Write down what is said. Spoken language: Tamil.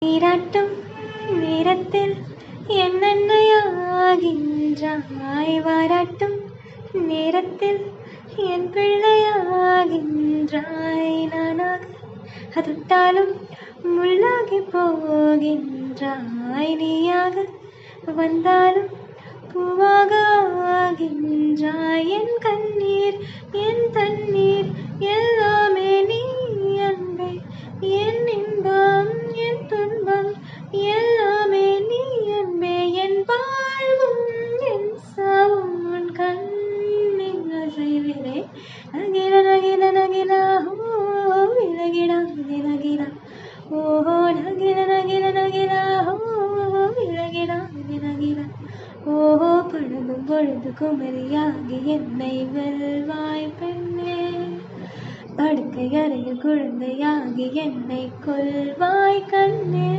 நீராட்டும் நேரத்தில் என்னென்னையாகின்றாய், வாராட்டும் நேரத்தில் என் பிள்ளையாகின்றாய். நானாக தொட்டாலும் முள்ளாகி போகின்றாய், நீயாக வந்தாலும் பூவாக ஆகின்றாய். என் கண்ணீர் என் தண்ணீர் எல்லாமே நீ அன்பே, என் இன்பம் என் துன்பம் எல்லாமே நீ அன்பே. என் வாழ்வும் என் சாவும் உன் கண்ணின் அசைவிலே. நகில நகில நகிலா ஓ விலகிடா விலகிடா, ஓஹோ நகில நகில நகிலா ஓ விலகிடா விலகிடா, ஓஹோ பொழுதும் பொழுது குமரியாகி என்னை வெல்வாய் பெண்ணே. படுக்கை அறையில் குழந்தையாகி என்னை கொல்வாய் கண்ணே.